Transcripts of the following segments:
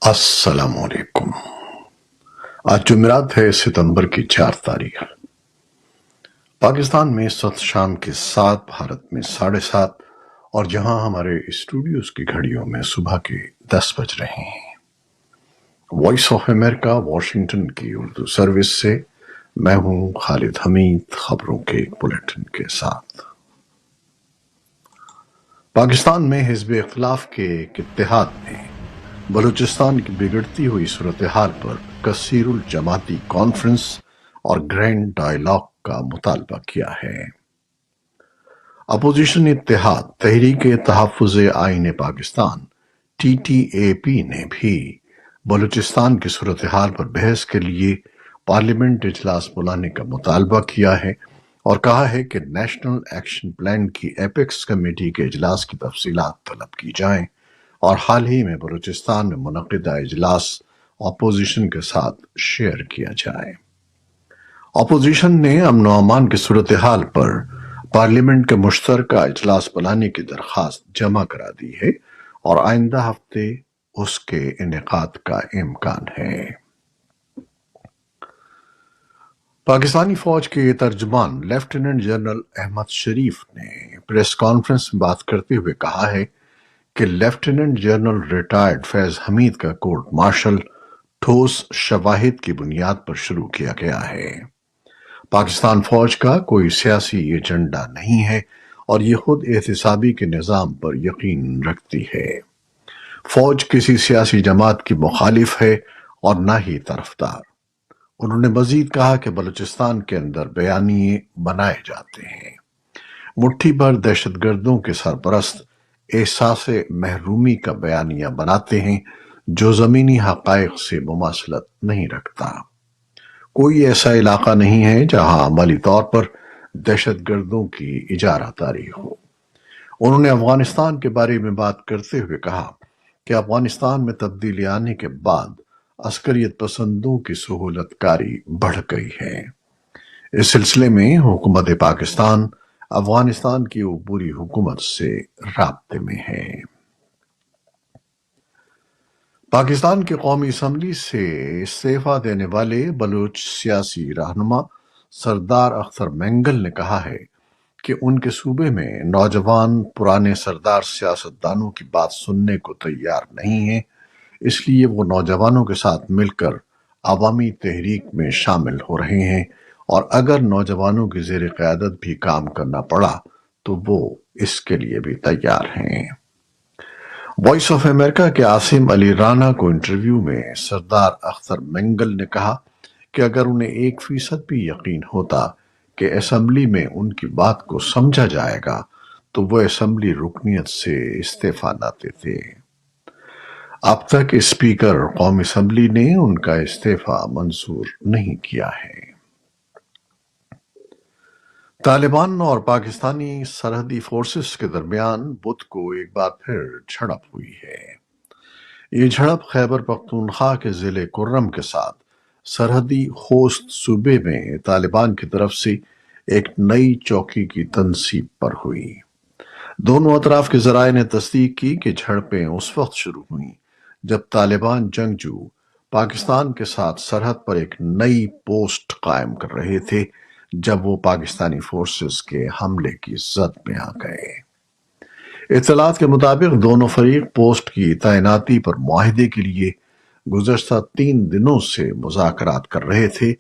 السلام علیکم۔ آج جمعرات ہے، ستمبر کی 4 تاریخ۔ پاکستان میں اس وقت شام کے 7، بھارت میں 7:30، اور جہاں ہمارے اسٹوڈیوز کی گھڑیوں میں صبح کے 10 بج رہے ہیں۔ وائس آف امریکہ واشنگٹن کی اردو سروس سے میں ہوں خالد حمید، خبروں کے ایک بلیٹن کے ساتھ۔ پاکستان میں حزب اختلاف کے ایک اتحاد نے بلوچستان کی بگڑتی ہوئی صورتحال پر کثیر الجماعتی کانفرنس اور گرینڈ ڈائیلاگ کا مطالبہ کیا ہے۔ اپوزیشن اتحاد تحریک تحفظ آئین پاکستان TTAP نے بھی بلوچستان کی صورتحال پر بحث کے لیے پارلیمنٹ اجلاس بلانے کا مطالبہ کیا ہے اور کہا ہے کہ نیشنل ایکشن پلان کی ایپیکس کمیٹی کے اجلاس کی تفصیلات طلب کی جائیں اور حال ہی میں بلوچستان میں منعقدہ اجلاس اپوزیشن کے ساتھ شیئر کیا جائے۔ اپوزیشن نے امن و امان کی صورتحال پر پارلیمنٹ کے مشترکہ اجلاس بلانے کی درخواست جمع کرا دی ہے اور آئندہ ہفتے اس کے انعقاد کا امکان ہے۔ پاکستانی فوج کے ترجمان لیفٹیننٹ جنرل احمد شریف نے پریس کانفرنس میں بات کرتے ہوئے کہا ہے کہ لیفٹیننٹ جنرل ریٹائرڈ فیض حمید کا کورٹ مارشل ٹھوس شواہد کی بنیاد پر شروع کیا گیا ہے۔ پاکستان فوج کا کوئی سیاسی ایجنڈا نہیں ہے اور یہ خود احتسابی کے نظام پر یقین رکھتی ہے۔ فوج کسی سیاسی جماعت کی مخالف ہے اور نہ ہی طرفدار۔ انہوں نے مزید کہا کہ بلوچستان کے اندر بیانیے بنائے جاتے ہیں۔ مٹھی بھر دہشت گردوں کے سرپرست احساس محرومی کا بیانیہ بناتے ہیں جو زمینی حقائق سے مماثلت نہیں رکھتا۔ کوئی ایسا علاقہ نہیں ہے جہاں عملی طور پر دہشت گردوں کی اجارہ داری ہو۔ انہوں نے افغانستان کے بارے میں بات کرتے ہوئے کہا کہ افغانستان میں تبدیلی آنے کے بعد عسکریت پسندوں کی سہولت کاری بڑھ گئی ہے۔ اس سلسلے میں حکومت پاکستان افغانستان کی عبوری حکومت سے رابطے میں ہے۔ پاکستان کی قومی اسمبلی سے استعفیٰ دینے والے بلوچ سیاسی رہنما سردار اختر مینگل نے کہا ہے کہ ان کے صوبے میں نوجوان پرانے سردار سیاستدانوں کی بات سننے کو تیار نہیں ہیں، اس لیے وہ نوجوانوں کے ساتھ مل کر عوامی تحریک میں شامل ہو رہے ہیں اور اگر نوجوانوں کی زیر قیادت بھی کام کرنا پڑا تو وہ اس کے لیے بھی تیار ہیں۔ وائس آف امریکہ کے عاصم علی رانا کو انٹرویو میں سردار اختر مینگل نے کہا کہ اگر انہیں 1% بھی یقین ہوتا کہ اسمبلی میں ان کی بات کو سمجھا جائے گا تو وہ اسمبلی رکنیت سے استعفیٰ نہ دیتے۔ اب تک اسپیکر قومی اسمبلی نے ان کا استعفیٰ منظور نہیں کیا ہے۔ طالبان اور پاکستانی سرحدی فورسز کے درمیان بدھ کو ایک بار پھر جھڑپ ہوئی ہے۔ یہ جھڑپ خیبر پختونخوا کے ضلع کرم کے ساتھ سرحدی خوست صوبے میں طالبان کی طرف سے ایک نئی چوکی کی تنصیب پر ہوئی۔ دونوں اطراف کے ذرائع نے تصدیق کی کہ جھڑپیں اس وقت شروع ہوئیں جب طالبان جنگجو پاکستان کے ساتھ سرحد پر ایک نئی پوسٹ قائم کر رہے تھے جب وہ پاکستانی فورسز کے حملے کی زد میں آ گئے۔ اطلاعات کے مطابق دونوں فریق پوسٹ کی تعیناتی پر معاہدے کے لیے گزشتہ 3 دنوں سے مذاکرات کر رہے تھے،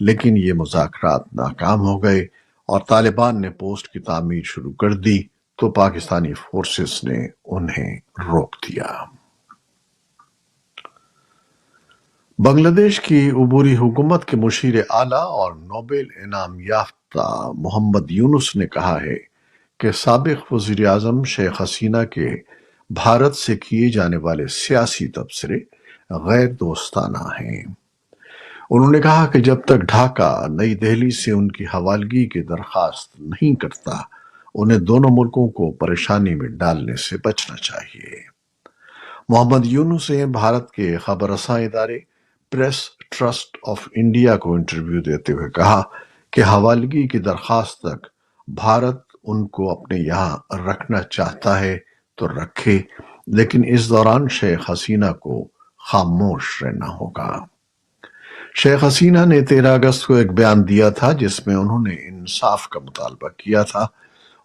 لیکن یہ مذاکرات ناکام ہو گئے اور طالبان نے پوسٹ کی تعمیر شروع کر دی تو پاکستانی فورسز نے انہیں روک دیا۔ بنگلہ دیش کی عبوری حکومت کے مشیر اعلیٰ اور نوبل انعام یافتہ محمد یونس نے کہا ہے کہ سابق وزیر اعظم شیخ حسینہ کے بھارت سے کیے جانے والے سیاسی تبصرے غیر دوستانہ ہیں۔ انہوں نے کہا کہ جب تک ڈھاکہ نئی دہلی سے ان کی حوالگی کی درخواست نہیں کرتا، انہیں دونوں ملکوں کو پریشانی میں ڈالنے سے بچنا چاہیے۔ محمد یونس نے بھارت کے خبر رساں ادارے پریس ٹرسٹ آف انڈیا کو انٹرویو دیتے ہوئے کہا کہ حوالگی کی درخواست تک بھارت ان کو اپنے یہاں رکھنا چاہتا ہے تو رکھے، لیکن اس دوران شیخ حسینہ کو خاموش رہنا ہوگا۔ شیخ حسینہ نے 13 اگست کو ایک بیان دیا تھا جس میں انہوں نے انصاف کا مطالبہ کیا تھا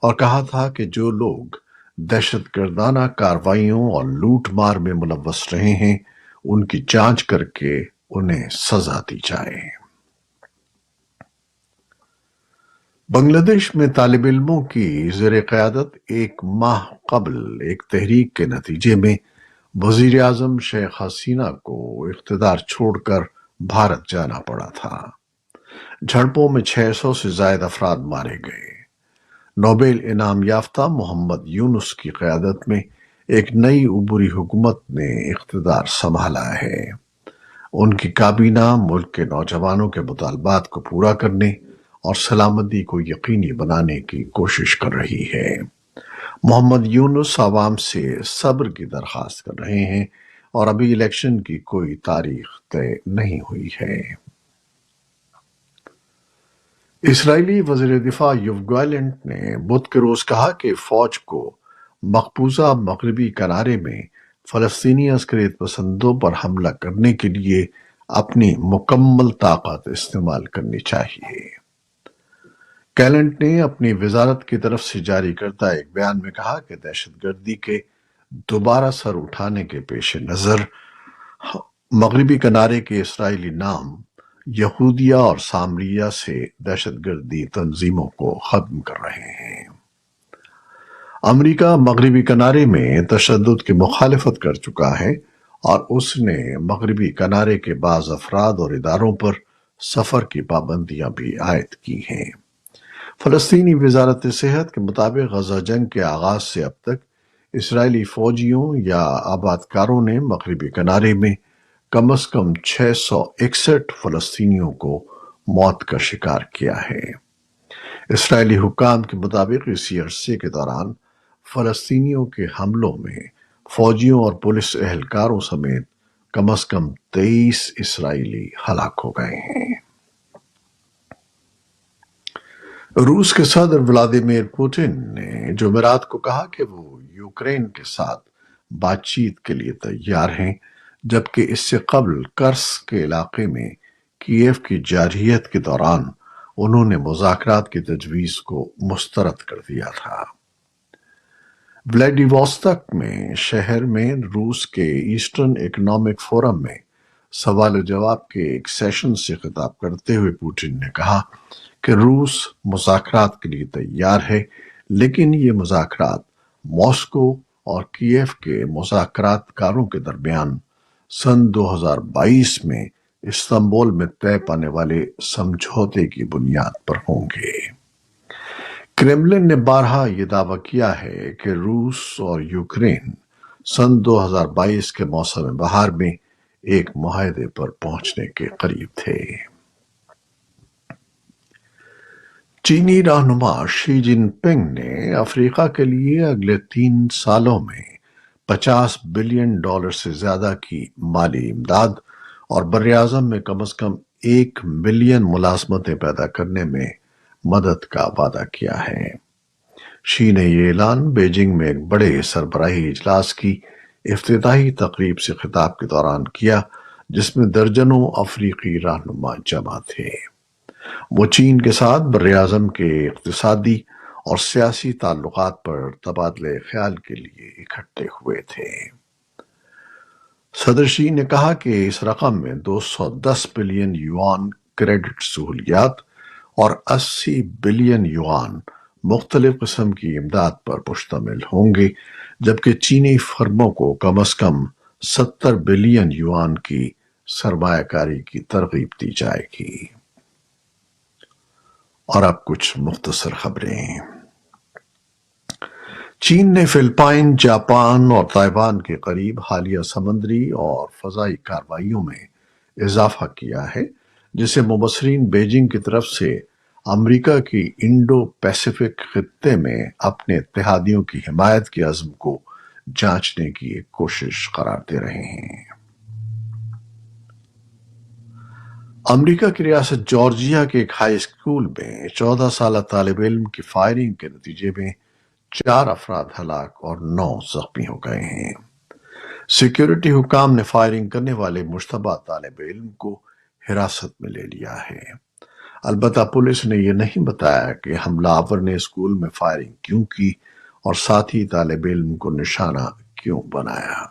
اور کہا تھا کہ جو لوگ دہشت گردانہ کارروائیوں اور لوٹ مار میں ملوث رہے ہیں ان کی جانچ کر کے انہیں سزا دی جائے۔ بنگلہ دیش میں طالب علموں کی زیر قیادت ایک ماہ قبل ایک تحریک کے نتیجے میں وزیر اعظم شیخ حسینہ کو اقتدار چھوڑ کر بھارت جانا پڑا تھا۔ جھڑپوں میں 600 سے زائد افراد مارے گئے۔ نوبل انعام یافتہ محمد یونس کی قیادت میں ایک نئی عبوری حکومت نے اقتدار سنبھالا ہے۔ ان کی کابینہ ملک کے نوجوانوں کے مطالبات کو پورا کرنے اور سلامتی کو یقینی بنانے کی کوشش کر رہی ہے۔ محمد یونس عوام سے صبر کی درخواست کر رہے ہیں اور ابھی الیکشن کی کوئی تاریخ طے نہیں ہوئی ہے۔ اسرائیلی وزیر دفاع یوو گالنٹ نے بدھ کے روز کہا کہ فوج کو مقبوضہ مغربی کنارے میں فلسطینی عسکریت پسندوں پر حملہ کرنے کے لیے اپنی مکمل طاقت استعمال کرنی چاہیے۔ گالنٹ نے اپنی وزارت کی طرف سے جاری کردہ ایک بیان میں کہا کہ دہشت گردی کے دوبارہ سر اٹھانے کے پیش نظر مغربی کنارے کے اسرائیلی نام یہودیہ اور سامریہ سے دہشت گردی تنظیموں کو ختم کر رہے ہیں۔ امریکہ مغربی کنارے میں تشدد کی مخالفت کر چکا ہے اور اس نے مغربی کنارے کے بعض افراد اور اداروں پر سفر کی پابندیاں بھی عائد کی ہیں۔ فلسطینی وزارت صحت کے مطابق غزہ جنگ کے آغاز سے اب تک اسرائیلی فوجیوں یا آبادکاروں نے مغربی کنارے میں کم از کم 661 فلسطینیوں کو موت کا شکار کیا ہے۔ اسرائیلی حکام کے مطابق اسی عرصے کے دوران فلسطینیوں کے حملوں میں فوجیوں اور پولیس اہلکاروں سمیت کم از کم 23 اسرائیلی ہلاک ہو گئے ہیں۔ روس کے صدر ولادیمیر پوٹن نے جمعرات کو کہا کہ وہ یوکرین کے ساتھ بات چیت کے لیے تیار ہیں، جبکہ اس سے قبل کرسک کے علاقے میں کیف کی جارحیت کے دوران انہوں نے مذاکرات کی تجویز کو مسترد کر دیا تھا۔ ولاڈیووستک میں شہر میں روس کے ایسٹرن اکنامک فورم میں سوال و جواب کے ایک سیشن سے خطاب کرتے ہوئے پوٹن نے کہا کہ روس مذاکرات کے لیے تیار ہے، لیکن یہ مذاکرات ماسکو اور کیف کے مذاکرات کاروں کے درمیان سن 2022 میں استنبول میں طے پانے والے سمجھوتے کی بنیاد پر ہوں گے۔ کرملن نے بارہا یہ دعویٰ کیا ہے کہ روس اور یوکرین سن 2022 کے موسم بہار میں ایک معاہدے پر پہنچنے کے قریب تھے۔ چینی رہنما شی جن پنگ نے افریقہ کے لیے اگلے 3 سالوں میں $50 بلین سے زیادہ کی مالی امداد اور براعظم میں کم از کم 1 ملین ملازمتیں پیدا کرنے میں مدد کا وعدہ کیا ہے۔ شی نے یہ اعلان بیجنگ میں ایک بڑے سربراہی اجلاس کی افتتاحی تقریب سے خطاب کے دوران کیا، جس میں درجنوں افریقی رہنما جمع تھے۔ وہ چین کے ساتھ براعظم کے اقتصادی اور سیاسی تعلقات پر تبادلہ خیال کے لیے اکٹھے ہوئے تھے۔ صدر شی نے کہا کہ اس رقم میں 210 بلین یوان کریڈٹ سہولیات اور 80 بلین یوان مختلف قسم کی امداد پر مشتمل ہوں گے، جبکہ چینی فرموں کو کم از کم 70 بلین یوان کی سرمایہ کاری کی ترغیب دی جائے گی۔ اور اب کچھ مختصر خبریں۔ چین نے فلپائن، جاپان اور تائیوان کے قریب حالیہ سمندری اور فضائی کارروائیوں میں اضافہ کیا ہے، جسے مبصرین بیجنگ کی طرف سے امریکہ کی انڈو پیسیفک خطے میں اپنے اتحادیوں کی حمایت کے عزم کو جانچنے کی ایک کوشش قرار دے رہے ہیں۔ امریکہ کی ریاست جارجیا کے ایک ہائی اسکول میں 14 سالہ طالب علم کی فائرنگ کے نتیجے میں 4 افراد ہلاک اور 9 زخمی ہو گئے ہیں۔ سیکیورٹی حکام نے فائرنگ کرنے والے مشتبہ طالب علم کو حراست میں لے لیا ہے۔ البتہ پولیس نے یہ نہیں بتایا کہ حملہ آور نے اسکول میں فائرنگ کیوں کی اور ساتھ ہی طالب علم کو نشانہ کیوں بنایا۔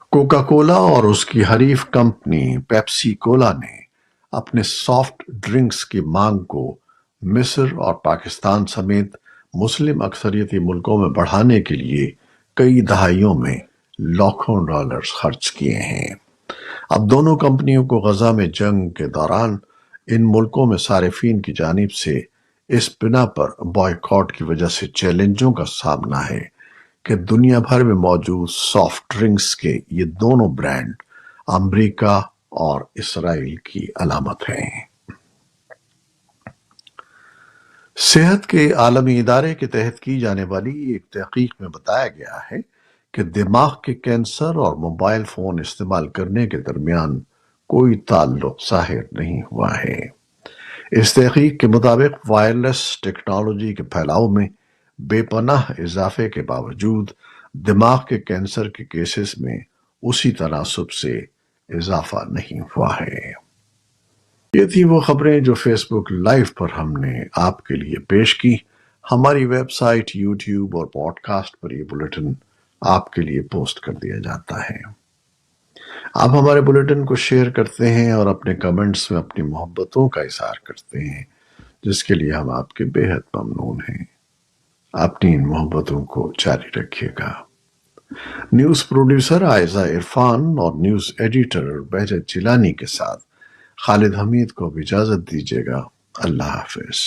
کوکا کولا اور اس کی حریف کمپنی پیپسی کولا نے اپنے سافٹ ڈرنکس کی مانگ کو مصر اور پاکستان سمیت مسلم اکثریتی ملکوں میں بڑھانے کے لیے کئی دہائیوں میں لاکھوں ڈالرز خرچ کیے ہیں۔ اب دونوں کمپنیوں کو غزہ میں جنگ کے دوران ان ملکوں میں صارفین کی جانب سے اس بنا پر بائیکاٹ کی وجہ سے چیلنجوں کا سامنا ہے کہ دنیا بھر میں موجود سافٹ ڈرنکس کے یہ دونوں برانڈ امریکہ اور اسرائیل کی علامت ہیں۔ صحت کے عالمی ادارے کے تحت کی جانے والی ایک تحقیق میں بتایا گیا ہے کہ دماغ کے کینسر اور موبائل فون استعمال کرنے کے درمیان کوئی تعلق ظاہر نہیں ہوا ہے۔ اس تحقیق کے مطابق وائرلیس ٹیکنالوجی کے پھیلاؤ میں بے پناہ اضافے کے باوجود دماغ کے کینسر کے کیسز میں اسی تناسب سے اضافہ نہیں ہوا ہے۔ یہ تھی وہ خبریں جو فیس بک لائیو پر ہم نے آپ کے لیے پیش کی۔ ہماری ویب سائٹ، یوٹیوب اور پوڈ کاسٹ پر یہ بلیٹن آپ کے لیے پوسٹ کر دیا جاتا ہے۔ آپ ہمارے بلیٹن کو شیئر کرتے ہیں اور اپنے کمنٹس میں اپنی محبتوں کا اظہار کرتے ہیں، جس کے لیے ہم آپ کے بے حد ممنون ہیں۔ اپنی ان محبتوں کو جاری رکھیے گا۔ نیوز پروڈیوسر عائزہ عرفان اور نیوز ایڈیٹر بہجت جیلانی کے ساتھ خالد حمید کو بھی اجازت دیجیے گا۔ اللہ حافظ۔